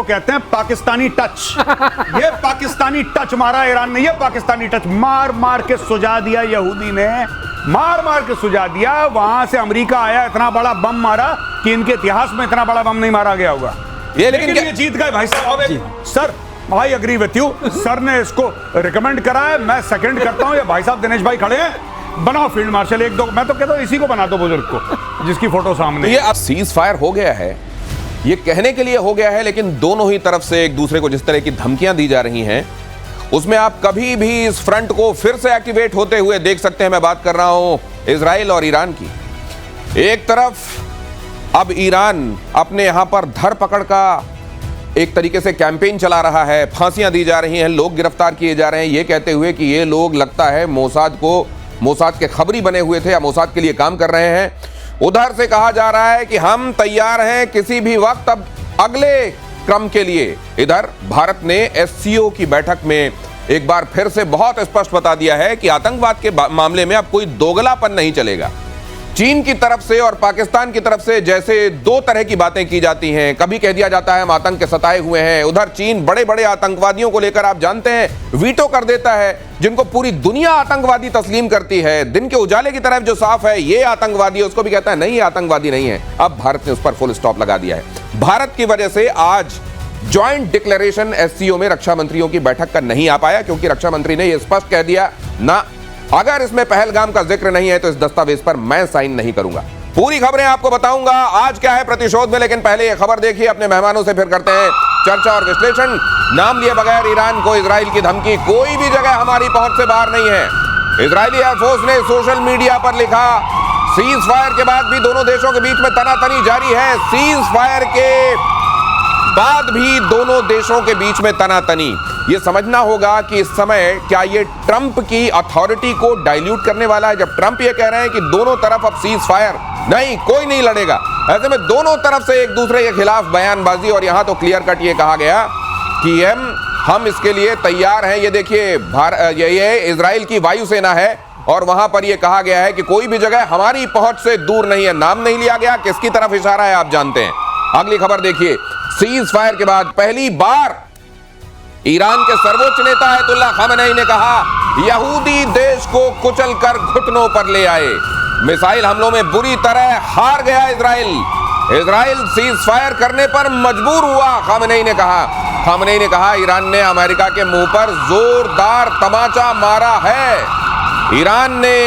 जिसको कहते हैं पाकिस्तानी टच। ये पाकिस्तानी टच मारा ईरान ने, ये पाकिस्तानी टच मार मार के सुझा दिया यहूदी ने, मार मार के सुझा दिया। वहां से अमेरिका आया, इतना बड़ा बम मारा कि इनके इतिहास में इतना बड़ा बम नहीं मारा गया होगा। लेकिन ये जीत गए भाई साहब। Sir I agree with you, sir ने इसको रिकमेंड करा है, मैं सेकंड करता हूं। ये भाई साहब दिनेश भाई खड़े हैं, बनाओ फील्ड मार्शल एक दो, मैं तो कहता हूं इसी को बना दो बुजुर्ग को जिसकी फोटो सामने। ये अब सीज फायर हो गया है, ये कहने के लिए हो गया है, लेकिन दोनों ही तरफ से एक दूसरे को जिस तरह की धमकियां दी जा रही हैं, उसमें आप कभी भी इस फ्रंट को फिर से एक्टिवेट होते हुए देख सकते हैं। मैं बात कर रहा हूं इजराइल और ईरान की। एक तरफ अब ईरान अपने यहां पर धरपकड़ का एक तरीके से कैंपेन चला रहा है, फांसियां दी जा रही हैं, लोग गिरफ्तार किए जा रहे हैं, ये कहते हुए कि ये लोग लगता है मोसाद के खबरी बने हुए थे या मोसाद के लिए काम कर रहे हैं। उधर से कहा जा रहा है कि हम तैयार हैं किसी भी वक्त अब अगले क्रम के लिए। इधर भारत ने एससीओ की बैठक में एक बार फिर से बहुत स्पष्ट बता दिया है कि आतंकवाद के मामले में अब कोई दोगलापन नहीं चलेगा। चीन की तरफ से और पाकिस्तान की तरफ से जैसे दो तरह की बातें की जाती हैं, कभी कह दिया जाता है हम आतंक के सताए हुए हैं, उधर चीन बड़े बड़े आतंकवादियों को लेकर आप जानते हैं वीटो कर देता है, जिनको पूरी दुनिया आतंकवादी तस्लीम करती है। दिन के उजाले की तरफ जो साफ है ये आतंकवादी है, उसको भी कहता है नहीं ये आतंकवादी नहीं है। अब भारत ने उस पर फुल स्टॉप लगा दिया है। भारत की वजह से आज ज्वाइंट डिक्लेरेशन एससीओ में रक्षा मंत्रियों की बैठक का नहीं आ पाया, क्योंकि रक्षा मंत्री ने यह स्पष्ट कह दिया ना, अगर इसमें पहलगाम का जिक्र नहीं है तो इस दस्तावेज पर मैं साइन नहीं करूंगा। पूरी खबरें आपको बताऊंगा आज क्या है प्रतिशोध में, लेकिन पहले ये खबर देखिए, अपने मेहमानों से फिर करते हैं चर्चा और विश्लेषण। नाम लिए बगैर ईरान को इजराइल की धमकी, कोई भी जगह हमारी पहुंच से बाहर नहीं है। इजरायली एयरफोर्स ने सोशल मीडिया पर लिखा, सीज फायर के बाद भी दोनों देशों के बीच में तनातनी जारी है। सीज फायर के बाद भी दोनों देशों के बीच में तनातनी। ये समझना होगा कि इस समय क्या ये ट्रंप की अथॉरिटी को डाइल्यूट करने वाला है, जब ट्रंप ये कह रहे हैं कि दोनों तरफ अब सीज फायर नहीं, कोई नहीं लड़ेगा। ऐसे में दोनों तरफ से एक दूसरे के खिलाफ बयानबाजी, और यहां तो क्लियर कट ये कहा गया कि हम इसके लिए तैयार हैं। ये देखिए ये इजराइल की वायुसेना है और वहां पर यह कहा गया है कि कोई भी जगह हमारी पहुंच से दूर नहीं है। नाम नहीं लिया गया, किसकी तरफ इशारा है आप जानते हैं। अगली खबर देखिए, सीज फायर के बाद पहली बार ईरान के सर्वोच्च नेता आयतुल्लाह खामेनेई ने कहा यहूदी देश को कुचलकर घुटनों पर ले आए। मिसाइल हमलों में बुरी तरह हार गया इजराइल सीज फायर करने पर मजबूर हुआ, खामेनेई ने कहा ईरान ने अमेरिका के मुंह पर जोरदार तमाचा मारा है। ईरान ने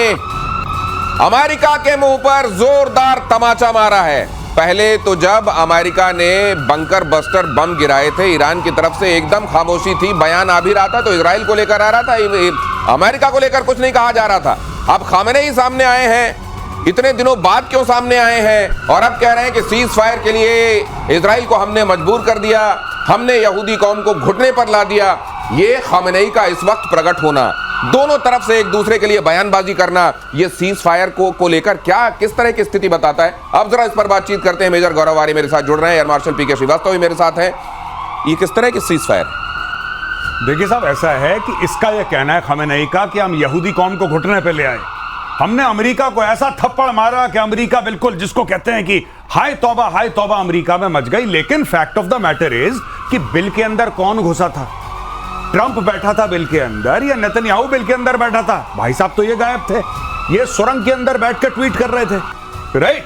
अमेरिका के मुंह पर जोरदार तमाचा मारा है। पहले तो जब अमेरिका ने बंकर बस्टर बम गिराए थे, ईरान की तरफ से एकदम खामोशी थी, बयान आ भी रहा था तो इजराइल को लेकर आ रहा था, अमेरिका को लेकर कुछ नहीं कहा जा रहा था। अब खामेनेई सामने आए हैं, इतने दिनों बाद क्यों सामने आए हैं और अब कह रहे हैं कि सीज फायर के लिए इजराइल को हमने मजबूर कर दिया, हमने यहूदी कौम को घुटने पर ला दिया। ये खामेनेई का इस वक्त प्रकट होना, दोनों तरफ से एक दूसरे के लिए बयानबाजी करना, ये सीज फायर को लेकर क्या किस तरह की स्थिति बताता है। अब जरा इस पर बातचीत करते हैं। मेजर गौरव आर्य मेरे साथ जुड़ रहे हैं, एयर मार्शल पीके श्रीवास्तव भी मेरे साथ हैं। ये किस तरह की सीज फायर है? देखिए साहब, ऐसा है कि इसका यह कहना है खामेनेई का कि हम यहूदी कौम को घुटने पे ले आए, हमने अमेरिका को ऐसा थप्पड़ मारा कि अमेरिका बिल्कुल जिसको कहते हैं कि हाय तौबा अमेरिका में मच गई। लेकिन fact of the matter is कि बिल के अंदर कौन घुसा था? ट्रंप बैठा था बिल के अंदर या नेतन्याहू बिल के अंदर बैठा था? भाई साहब तो ये गायब थे, ये सुरंग के अंदर बैठकर ट्वीट कर रहे थे, राइट।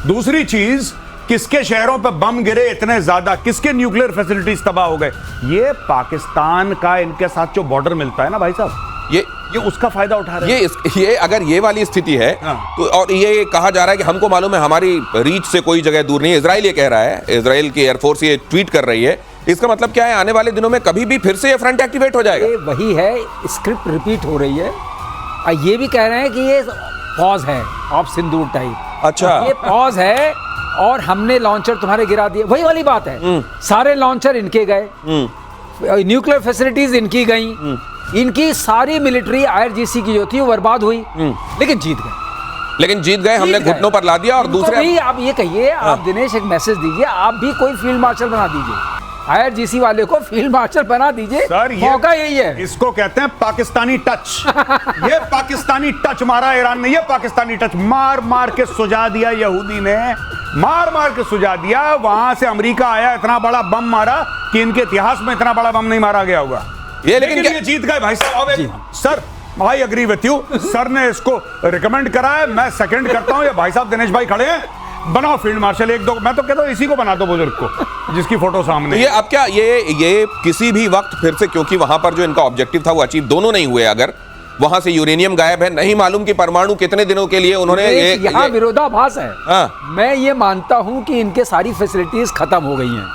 दूसरी चीज, किसके शहरों पे बम गिरे इतने ज्यादा, किसके न्यूक्लियर फैसिलिटीज तबाह हो गए? ये पाकिस्तान का इनके साथ जो बॉर्डर मिलता है ना भाई साहब, ये उसका फायदा उठा रहे हैं। ये अगर ये वाली स्थिति है तो, और ये कहा जा रहा है कि हमको मालूम है हमारी रीच से कोई जगह दूर नहीं है, इजराइल ये कह रहा है, इजराइल की एयरफोर्स ये ट्वीट कर रही है, इसका मतलब क्या है? आने वाले दिनों में कभी भी फिर से ये फ्रंट एक्टिवेट हो जाएगा। ये वही है, स्क्रिप्ट रिपीट हो रही है। ये भी कह रहे हैं कि ये पॉज है ऑफ सिंदूर टाइप। अच्छा, ये पॉज है और हमने लॉन्चर तुम्हारे गिरा दिए, वही वाली बात है। सारे लॉन्चर इनके गए, न्यूक्लियर फैसिलिटीज इनकी गई, इनकी सारी मिलिट्री आईआरजीसी की जो थी वो बर्बाद हुई, लेकिन जीत गए, हमने घुटनों पर ला दिया। और दूसरे भी आप ये कहिए, आप दिनेश एक मैसेज दीजिए, आप भी कोई फील्ड मार्शल बना दीजिए, IRGC वाले को फील्ड मार्शल बना दीजिए, सर मौका यही है। इसको कहते हैं पाकिस्तानी टच। ये पाकिस्तानी टच मारा ईरान ने, ये पाकिस्तानी टच मार मार के सुझा दिया यहूदी ने, मार मार के सुझा दिया। वहां से अमेरिका आया, इतना बड़ा बम मारा कि इनके इतिहास में इतना बड़ा बम नहीं मारा गया होगा। लेकिन ये जीत गए भाई साहब। Sir I agree with you, sir ने इसको रिकमेंड करा है, मैं सेकंड करता हूं। ये भाई साहब दिनेश भाई खड़े हैं, बनाओ फील्ड मार्शल एक दो, मैं तो कहता हूं इसी को बना दो बुजुर्ग को जिसकी फोटो सामने। ये अब क्या ये किसी भी वक्त फिर से, क्योंकि वहां पर जो इनका ऑब्जेक्टिव था वो अचीव दोनों नहीं हुए। अगर वहां से यूरेनियम गायब है, नहीं मालूम कि परमाणु कितने दिनों के लिए उन्होंने यहाँ विरोधाभास है। हाँ। मैं ये मानता हूं कि इनके सारी फैसिलिटीज खत्म हो गई हैं।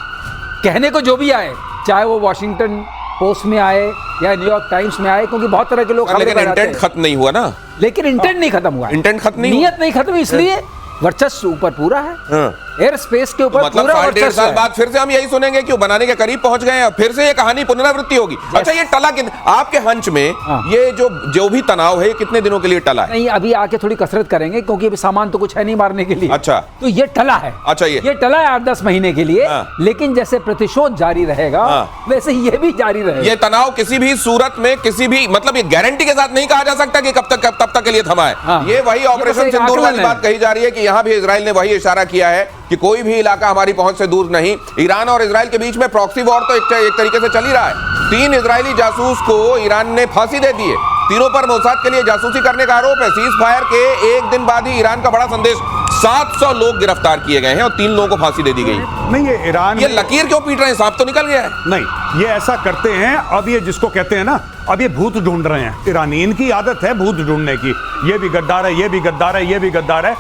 कहने को जो भी आए, चाहे वो वॉशिंगटन पोस्ट में आए या न्यूयॉर्क टाइम्स में आए, क्योंकि बहुत तरह के लोग लेकिन इंटेंट खत्म नहीं हुआ ना। लेकिन इंटेंट नहीं खत्म हुआ, इंटेंट खत्म नहीं, नियत नहीं खत्म, इसलिए वर्चस्व ऊपर पूरा है। एयर स्पेस के ऊपर मतलब पूरा 1.5 साल बाद फिर से हम यही सुनेंगे कि वो बनाने के करीब पहुंच गए हैं, फिर से ये कहानी पुनरावृत्ति होगी। अच्छा, ये टला आपके हंच में ये जो भी तनाव है, ये कितने दिनों के लिए टला है? नहीं, अभी आके थोड़ी कसरत करेंगे, क्योंकि अभी सामान तो कुछ है नहीं मारने के लिए। अच्छा, तो ये टला है। अच्छा, ये टला है 8-10 महीने के लिए। लेकिन जैसे प्रतिशोध जारी रहेगा, वैसे ये भी जारी रहेगा। ये तनाव किसी भी सूरत में, किसी भी मतलब ये गारंटी के साथ नहीं कहा जा सकता कि तब तक के लिए थमा है। ये वही ऑपरेशन सिंदूर वाली बात कही जा रही है कि यहां भी इजराइल ने वही इशारा किया है कि कोई भी इलाका हमारी पहुंच से दूर नहीं। ईरान और इजराइल के बीच में प्रॉक्सी वॉर तो एक तरीके से चल ही रहा है। 3 इजरायली जासूस को ईरान ने फांसी दे दी है। तीनों पर मोसाद के लिए जासूसी करने का आरोप है। सीज फायर के एक दिन बाद ही ईरान का बड़ा संदेश, 700 लोग गिरफ्तार किए गए हैं और 3 लोगों को फांसी दे दी गई। नहीं, ये ईरान, ये लकीर क्यों पीट रहे हैं? सांप तो निकल गया है। नहीं, ये ऐसा करते हैं। अब ये जिसको कहते हैं ना, अब ये भूत ढूंढ रहे हैं। ईरानी, इनकी आदत है भूत ढूंढने की। ये भी गद्दार है, ये भी गद्दार है, ये भी गद्दार है,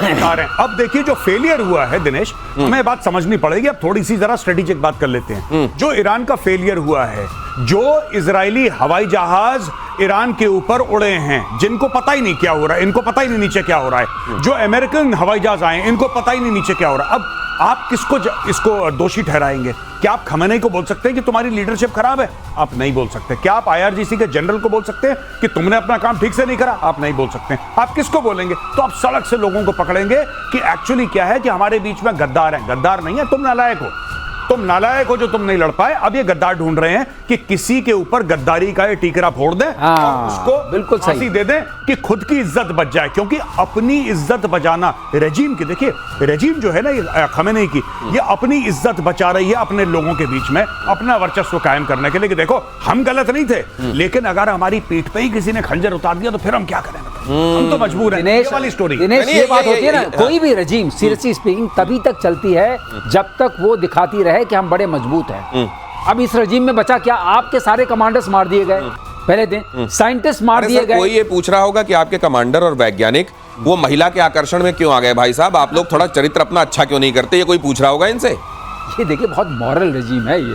गद्दार है। अब देखिए जो फेलियर हुआ है दिनेश, हमें बात समझनी पड़ेगी। अब थोड़ी सी जरा स्ट्रेटेजिक बात कर लेते हैं। जो ईरान का फेलियर हुआ है, जो इजरायली हवाई जहाज ईरान के ऊपर उड़े हैं, जिनको पता ही नहीं क्या हो रहा है, इनको पता ही नहीं नीचे क्या हो रहा है। जो अमेरिकन हवाई जहाज आए, इनको पता ही नहीं नीचे क्या हो रहा है। अब आप किसको इसको दोषी ठहराएंगे? क्या आप खमेनी को बोल सकते हैं कि तुम्हारी लीडरशिप खराब है? आप नहीं बोल सकते। क्या आप IRGC के जनरल को बोल सकते हैं कि तुमने अपना काम ठीक से नहीं करा? आप नहीं बोल सकते। आप किसको बोलेंगे? तो आप सड़क से लोगों को पकड़ेंगे कि एक्चुअली क्या है कि हमारे बीच में गद्दार है। गद्दार नहीं है, तुम नालायक हो, तुम नालायक हो जो तुम नहीं लड़ पाए। अब ये गद्दार ढूंढ रहे हैं कि किसी के ऊपर गद्दारी का ये टीकरा फोड़ दें और उसको बिल्कुल फांसी दे दें कि खुद की इज्जत बच जाए। क्योंकि अपनी इज्जत बचाना रेजीम की, देखिए रेजीम जो है ना ये खमेनी की, ये अपनी इज्जत बचा रही है अपने लोगों के बीच में, अपना वर्चस्व कायम करने के लिए कि देखो हम गलत नहीं थे, लेकिन अगर हमारी पीठ पे ही किसी ने खंजर उतार दिया तो फिर हम क्या करें? हम तो मजबूर हैं। ये वाली स्टोरी। दिनेश, ये बात होती है ना, कोई भी रजीम सीरियसली स्पीकिंग तभी तक चलती है जब तक वो दिखाती रहे कि हम बड़े मजबूत हैं। अब इस रजीम में बचा क्या? आपके सारे कमांडर्स मार दिए गए पहले दिन, साइंटिस्ट मार दिए गए। कोई ये पूछ रहा होगा कि आपके कमांडर और वैज्ञानिक वो महिला के आकर्षण में क्यों आ गए? भाई साहब, आप लोग थोड़ा चरित्र अपना अच्छा क्यों नहीं करते? ये कोई पूछ रहा होगा इनसे। ये देखिए बहुत मॉरल रजीम है ये।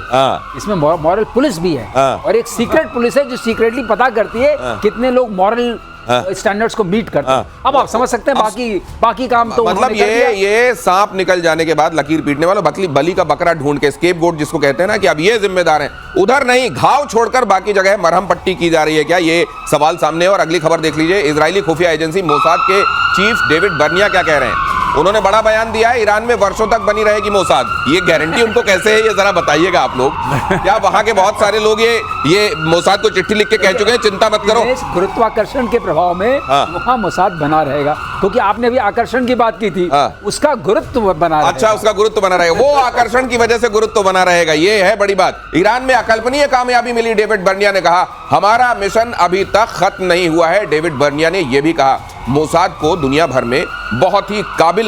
इसमें मॉरल पुलिस भी है और एक सीक्रेट पुलिस है जो सीक्रेटली पता करती है कितने लोग मॉरल स्टैंडर्ड्स को मीट करते हैं। अब आप समझ सकते हैं बाकी काम तो मतलब ये सांप निकल जाने के बाद लकीर पीटने वाला बली का बकरा ढूंढ के, स्केपगोट जिसको कहते हैं ना, कि अब ये जिम्मेदार हैं। उधर नहीं, घाव छोड़कर बाकी जगह मरहम पट्टी की जा रही है क्या? ये सवाल सामने है। और अगली खबर देख लीजिए, इजरायली खुफिया एजेंसी मोसाद के चीफ डेविड बर्निया क्या कह रहे हैं। उन्होंने बड़ा बयान दिया है, ईरान में वर्षों तक बनी रहेगी मोसाद। ये गारंटी उनको कैसे है, ये जरा बताइएगा आप लोग। क्या वहां के बहुत सारे लोग ये मोसाद को चिट्ठी लिख के कह चुके हैं चिंता मत करो? गुरुत्वाकर्षण के प्रभाव में वहां मोसाद बना रहेगा, क्योंकि आपने भी आकर्षण की बात की थी। उसका गुरुत्व बना रहेगा। अच्छा, उसका गुरुत्व बना रहेगा, वो आकर्षण की वजह से गुरुत्व बना रहेगा। ये है बड़ी बात। ईरान में अकल्पनीय कामयाबी मिली, डेविड बर्निया ने कहा। हमारा मिशन अभी तक खत्म नहीं हुआ है। डेविड बर्निया ने यह भी कहा, मोसाद को दुनिया भर में बहुत ही काबिल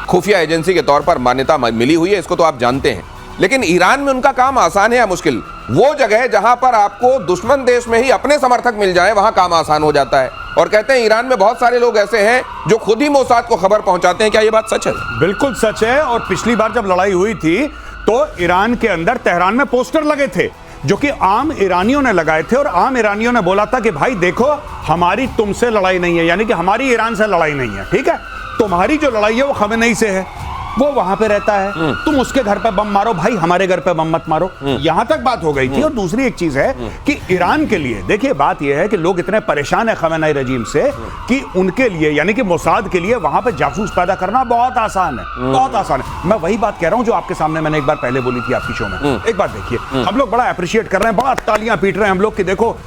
खुफिया एजेंसी के तौर पर मान्यता मिली हुई है, इसको तो आप जानते हैं। लेकिन ईरान में उनका काम आसान है या मुश्किल? वो जगह जहां पर आपको दुश्मन देश में ही अपने समर्थक मिल जाए, वहां काम आसान हो जाता है। और कहते हैं ईरान में बहुत सारे लोग ऐसे हैं जो खुद ही मोसाद को खबर पहुंचाते हैं। क्या ये बात सच है? बिल्कुल सच है। और पिछली बार जब लड़ाई हुई थी तो ईरान के अंदर तेहरान में पोस्टर लगे थे जो कि आम ईरानियों ने लगाए थे, और आम ईरानियों ने बोला था कि भाई देखो, हमारी तुमसे लड़ाई नहीं है, यानी कि हमारी ईरान से लड़ाई नहीं है, ठीक है, तुम्हारी जो लड़ाई है वो खमेनी से है। वो वहां पे रहता है, तुम उसके घर पे बम मारो, भाई हमारे घर पे बम मत मारो, यहां तक बात हो गई थी। और दूसरी एक चीज है कि ईरान के लिए देखिए बात यह है कि लोग इतने परेशान है खमेनी रजीम से कि उनके लिए यानी कि मोसाद के लिए वहां पे जासूस पैदा करना बहुत आसान है, बहुत आसान है। मैं वही बात कह रहा हूं जो आपके सामने मैंने एक बार पहले बोली थी आपकी शो में। एक बात देखिए, हम लोग बड़ा अप्रिशिएट कर रहे हैं, बड़ा तालियां पीट रहे हैं हम लोग कि देखो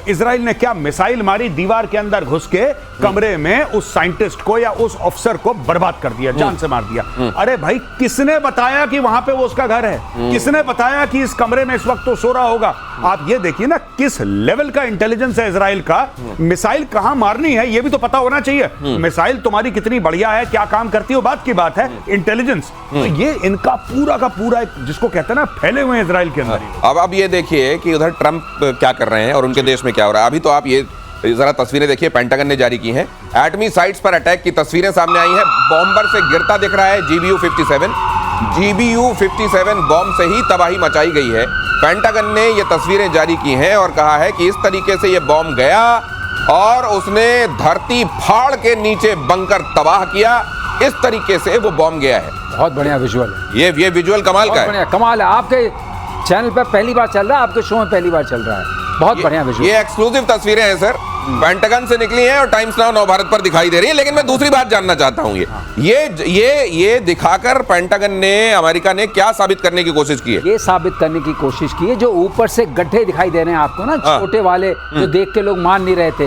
इजराइल ने क्या मिसाइल मारी, दीवार के अंदर घुस के कमरे में उस साइंटिस्ट को या उस अफसर को बर्बाद कर दिया, जान से मार दिया। अरे भाई किसने बताया कि वहां पे वो उसका घर है? किसने बताया कि इस कमरे में इस वक्त तो सो रहा होगा? आप ये देखिए ना किस लेवल का इंटेलिजेंस है इजराइल का। मिसाइल कहां मारनी है ये भी तो पता होना चाहिए। मिसाइल तुम्हारी कितनी बढ़िया है, क्या काम करती है, बात की बात है। इंटेलिजेंस तो ये इनका पूरा का पूरा जिसको कहते हैं ना फैले हुए हैं इजराइल के अंदर। अब ये देखिए कि उधर ट्रंप क्या कर रहे हैं और उनके देश में क्या हो रहा है। अभी तो आप ये जरा तस्वीरें देखिए, पेंटागन ने जारी की हैं। एटमी साइट्स पर अटैक की तस्वीरें सामने आई हैं। बॉम्बर से गिरता दिख रहा है GBU-57 बॉम्ब से ही तबाही मचाई गई है। पेंटागन ने ये तस्वीरें जारी की हैं और कहा है कि इस तरीके से ये बॉम्ब गया और उसने धरती फाड़ के नीचे बंकर तबाह किया। इस तरीके से वो बॉम्ब गया है। बहुत बढ़िया विजुअल है ये विजुअल कमाल का है। कमाल है। आपके चैनल पर पहली बार चल रहा है, आपके शो में पहली बार चल रहा है। बहुत बढ़िया विजुअल। ये एक्सक्लूसिव तस्वीरें हैं सर, पेंटागन से निकली हैं और टाइम्स नाउ नव भारत पर दिखाई दे रही है। लेकिन मैं दूसरी बात जानना चाहता हूं, ये दिखाकर पेंटागन ने, अमेरिका ने क्या साबित करने की कोशिश की है? ये साबित करने की कोशिश की है जो ऊपर से गड्ढे दिखाई दे रहे हैं आपको ना, छोटे वाले जो देख के लोग मान नहीं रहे थे,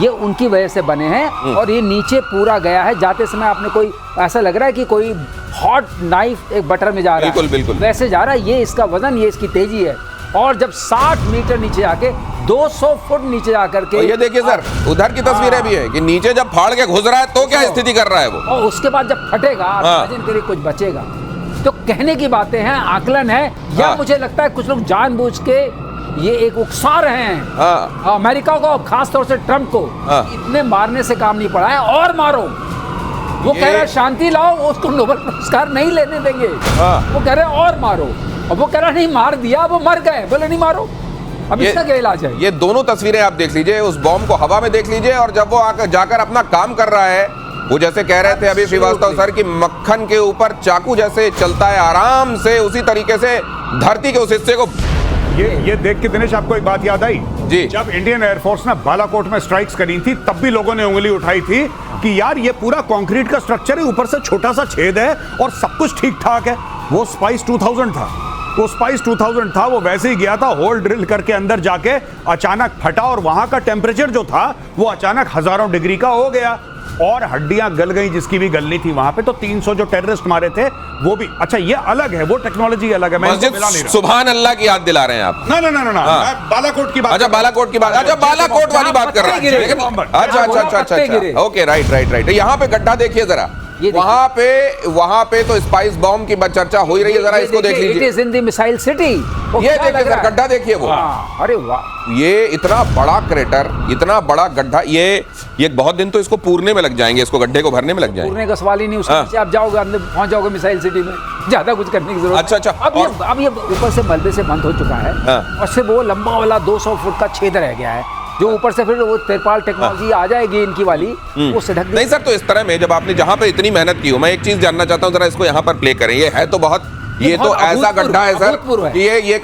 ये उनकी वजह से बने हैं। और ये नीचे पूरा गया है। जाते समय आपने कोई ऐसा लग रहा है कि कोई हॉट नाइफ एक बटर में जा रहा है, बिल्कुल वैसे जा रहा है। ये इसका वजन, ये इसकी तेजी है। और जब 60 मीटर नीचे आके 200 फुट नीचे आकर के, ये देखिए सर, उधर की तस्वीरें भी है कि नीचे जब फाड़ के घुस रहा है तो क्या स्थिति कर रहा है वो, और उसके बाद जब फटेगा इमेजिन करिए कुछ बचेगा। तो कहने की बातें हैं, आकलन है, या मुझे लगता है कुछ लोग जानबूझ के ये एक उकसा रहे हैं अमेरिका को, खासतौर से ट्रंप को। इतने मारने से काम नहीं पड़ा है, और मारो। वो कह रहा है शांति लाओ, उसको नोबेल पुरस्कार नहीं लेने देंगे। वो कह रहे हैं और मारो, और वो कह रहा नहीं मार दिया, वो मर गए, बोले नहीं मारो। अब इसका क्या इलाज है? ये दोनों तस्वीरें आप देख लीजिए, उस बॉम्ब को हवा में देख लीजिए, और जब वो आकर जाकर अपना काम कर रहा है, वो जैसे कह रहे थे अभी श्रीवास्तव सर कि मक्खन के ऊपर चाकू जैसे चलता है आराम से, उसी तरीके से धरती के उस हिस्से को। ये देख के दिनेश आपको एक बात याद आई जी, जब इंडियन एयरफोर्स ने बालाकोट में स्ट्राइक्स करी थी तब भी लोगों ने उंगली उठाई थी कि यार ये पूरा कंक्रीट का स्ट्रक्चर है, ऊपर से छोटा सा छेद है और सब कुछ ठीक ठाक है। वो स्पाइस 2000 था, वो स्पाइस 2000 था, वो वैसे ही गया था, होल ड्रिल करके अंदर जाके अचानक फटा और वहां का टेम्परेचर जो था वो अचानक हजारों डिग्री का हो गया और हड्डियां गल गई जिसकी भी गलनी थी वहां पे। तो 300 जो टेररिस्ट मारे थे वो भी, अच्छा ये अलग है, वो टेक्नोलॉजी अलग है। मैं मस्जिद सुभान अल्लाह की याद दिला रहे हैं आप। ना बालाकोट की बात। अच्छा बालाकोट की बात, अच्छा बालाकोट वाली बात कर रहे हैं। अच्छा ओके, राइट। यहाँ पे गड्ढा देखिए जरा, वहां पे तो स्पाइस बॉम्ब की चर्चा हो ही रही है, जरा इसको देख लीजिए। It is in the missile city. ये देखिए सर, गड्ढा देखिए वो। अरे वाह, ये इतना बड़ा क्रेटर, इतना बड़ा गड्ढा, ये बहुत दिन तो इसको पूरने में लग जाएंगे, इसको गड्ढे को भरने में लग जाएंगे। पूरने का सवाल ही नहीं, उसके नीचे आप जाओगे, अंदर पहुंच जाओगे मिसाइल सिटी में, ज्यादा कुछ करने की जरूरत। अच्छा अब ये ऊपर से मलबे से बंद हो चुका है और सिर्फ वो लंबा वाला 200 फुट का छेद रह गया है, जो ऊपर से फिर वो तिरपाल टेक्नोलॉजी आ जाएगी इनकी वाली, वो से ढक नहीं सर। तो इस तरह में जब आपने जहां पे इतनी मेहनत की हो, मैं एक चीज जानना चाहता हूं, जरा इसको यहां पर प्ले करें। ये है तो बहुत, ये तो ऐसा गड्ढा है सर कि ये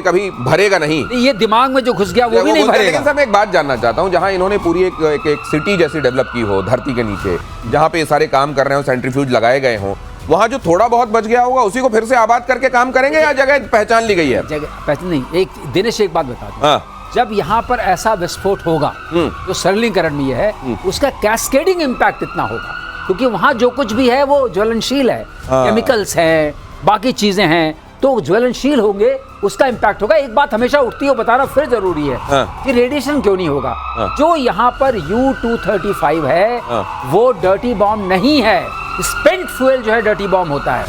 कभी भरेगा नहीं। ये दिमाग में जो घुस गया वो भी नहीं भरेगा। लेकिन सर मैं एक बात जानना चाहता हूं, जहां इन्होंने पूरी एक सिटी जैसी डेवलप की हो धरती के नीचे, जहां पे ये सारे काम कर रहे हो, सेंट्रीफ्यूज लगाए गए हों, वहां जो थोड़ा बहुत बच गया होगा उसी को फिर से आबाद करके काम करेंगे या जगह पहचान ली गई है? जगह पहचान नहीं। एक दिनेश एक बात बता दूं, जब यहाँ पर ऐसा विस्फोट होगा जो सरलीकरण में ये है, उसका कैस्केडिंग इम्पैक्ट इतना होगा, क्योंकि वहां जो कुछ भी है वो ज्वलनशील है, केमिकल्स हैं, बाकी चीजें हैं, तो ज्वलनशील होंगे, उसका इम्पैक्ट होगा। एक बात हमेशा उठती है, बताना फिर जरूरी है कि रेडिएशन क्यों नहीं होगा। जो यहाँ पर U-235 है वो डर्टी बॉम्ब नहीं है, स्पेंट फ्यूल जो है डर्टी बॉम्ब होता है,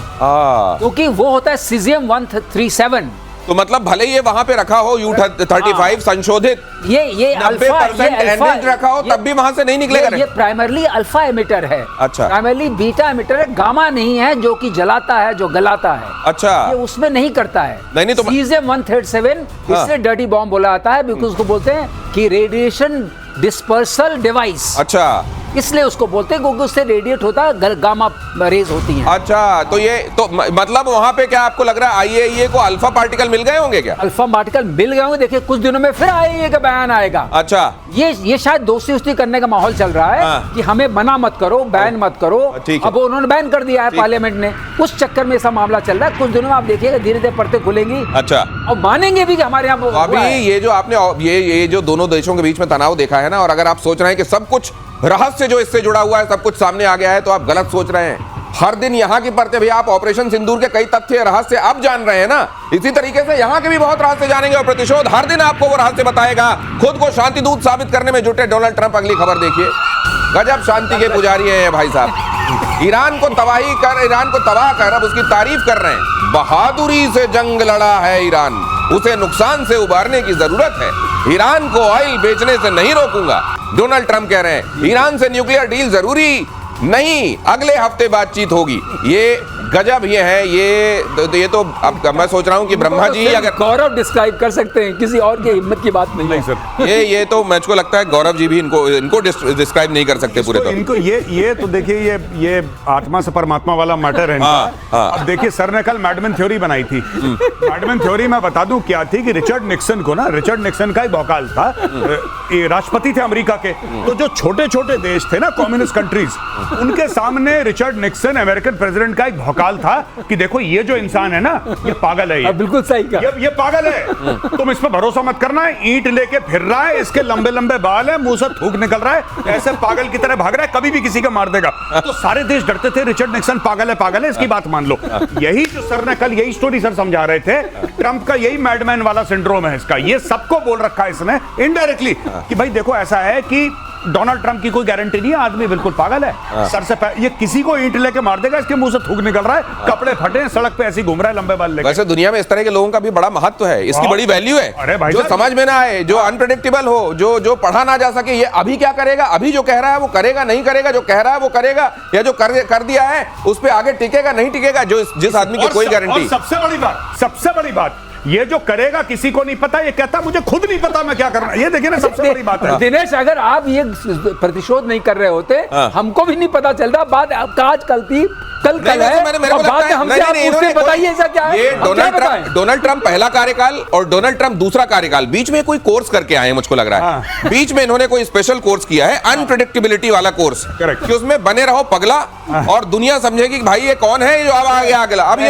क्योंकि वो होता है सीजियम 137। तो मतलब भले ये वहां पे रखा हो U-35 संशोधित, ये 90% एनरिच्ड रखा हो, तब भी वहां से नहीं निकलेगा। ये प्राइमरली अल्फा एमिटर है। अच्छा। प्राइमरली बीटा एमिटर है, गामा नहीं है जो कि जलाता है, जो गलाता है। अच्छा। ये उसमें नहीं करता है। नहीं तो सीजियम 137 इससे डर्टी बॉम्ब बोला जाता है, बिकॉज उसको बोलते हैं कि रेडिएशन डिस्पर्सल डिवाइस। अच्छा, इसलिए उसको बोलते हैं क्योंकि उससे रेडिएट होता है, गामा रेज होती हैं। अच्छा, तो ये तो मतलब वहां पे क्या आपको लग रहा है आईएईए को अल्फा पार्टिकल मिल गए होंगे क्या? अल्फा पार्टिकल मिल गए होंगे। देखिए कुछ दिनों में फिर आईएईए का बयान आएगा। अच्छा, ये शायद दोस्ती करने का माहौल चल रहा है। हाँ। कि हमें मना मत करो, बैन मत करो। ठीक है। अब उन्होंने बैन कर दिया है पार्लियामेंट ने, उस चक्कर में ऐसा मामला चल रहा है। कुछ दिनों में आप देखिएगा धीरे धीरे परतें खुलेंगी। अच्छा, और मानेंगे भी कि हमारे यहाँ तो अभी ये जो आपने ये जो दोनों देशों के बीच में तनाव देखा है ना, और अगर आप सोच रहे हैं कि सब कुछ रहस्य जो इससे जुड़ा हुआ है सब कुछ सामने आ गया है, तो आप गलत सोच रहे हैं। हर दिन यहाँ की परतें भी आप ऑपरेशन सिंदूर के कई तथ्य रहस्य अब जान रहे हैं ना, इसी तरीके से यहाँ के भी बहुत रहस्य जानेंगे और प्रतिशोध हर दिन आपको वो रहस्य बताएगा। खुद को शांति दूत साबित करने में जुटे डोनाल्ड ट्रंप, अगली खबर देखिए। गजब शांति के पुजारी हैं भाई साहब। ईरान को तबाह कर अब उसकी तारीफ कर रहे हैं। बहादुरी से जंग लड़ा है ईरान, उसे नुकसान से उबारने की जरूरत है। ईरान को ऑयल बेचने से नहीं रोकूंगा, डोनाल्ड ट्रंप कह रहे हैं। ईरान से न्यूक्लियर डील जरूरी नहीं, अगले हफ्ते बातचीत होगी। ये गजब ये है, ये तो अब मैं सोच रहा हूं कि ब्रह्मा जी अगर गौरव डिस्क्राइब कर सकते हैं, किसी और की हिम्मत की बात नहीं नहीं सर, ये तो मुझको लगता है गौरव जी भी इनको डिस्क्राइब नहीं कर सकते पूरे तौर इनको ये तो देखिए ये आत्मा से परमात्मा वाला मैटर है इनका। हाँ। अब देखिए सर ने कल मैडमैन थ्योरी बनाई थी। मैडमैन थ्योरी मैं बता दूं क्या थी कि रिचर्ड निक्सन का ही भौकाल था, ये राष्ट्रपति थे अमेरिका के। तो जो छोटे छोटे देश थे ना, कम्युनिस्ट कंट्रीज, उनके सामने रिचर्ड निक्सन अमेरिकन प्रेसिडेंट का एक भौकाल था कि देखो ये जो इंसान है ना, ये पागल है। बिल्कुल सही कहा। ये पागल है, तुम इस पर भरोसा मत करना है। ईंट लेके फिर रहा है, इसके लंबे लंबे बाल है, मुंह से थूक निकल रहा है, ऐसे पागल की तरह भाग रहा है, कभी भी किसी का मार देगा। तो सारे देश डरते थे, रिचर्ड निक्सन पागल है, इसकी बात मान लो। यही जो सर ने कल यही स्टोरी सर समझा रहे थे, ट्रंप का यही मैडमैन वाला सिंड्रोम है इसका। ये सबको बोल रखा है इसने इनडायरेक्टली कि भाई देखो ऐसा है कि डोनाल्ड ट्रंप की कोई गारंटी नहीं है, आदमी बिल्कुल पागल है। सर से ये किसी को ईंट लेके मार देगा, इसके मुंह से थूक निकल रहा है, कपड़े फटे हैं, सड़क पे ऐसे घूम रहा है लंबे बाल लेके। वैसे दुनिया में इस तरह के लोगों का भी बड़ा महत्व है, इसकी बड़ी वैल्यू है। अरे भाई जो समझ में ना आए, जो अनप्रेडिक्टेबल हो, जो पढ़ा ना जा सके, ये अभी क्या करेगा, अभी जो कह रहा है वो करेगा नहीं करेगा, जो कह रहा है वो करेगा, या जो कर दिया है उस पर आगे टिकेगा नहीं टिकेगा, जो जिस आदमी की कोई गारंटी। सबसे बड़ी बात ये जो करेगा किसी को नहीं पता, ये कहता मुझे खुद नहीं पता मैं क्या करना। ये देखिए ना, सबसे बड़ी बात है। दिनेश, अगर आप ये प्रतिशोध नहीं कर रहे होते, हमको भी नहीं पता चलता। बात आज कल थी, कल है, और बाद में हमसे आप पूछते बताइए ऐसा क्या है। ये डोनाल्ड ट्रंप पहला कार्यकाल और डोनाल्ड ट्रंप दूसरा कार्यकाल, बीच में कोई कोर्स करके आए हैं मुझको लग रहा है। बीच में इन्होंने कोई स्पेशल कोर्स किया है, अनप्रेडिक्टेबिलिटी वाला कोर्स, कि उसमें बने रहो पगला और दुनिया समझेगी कि भाई ये कौन है जो अब आ गया अगला। अब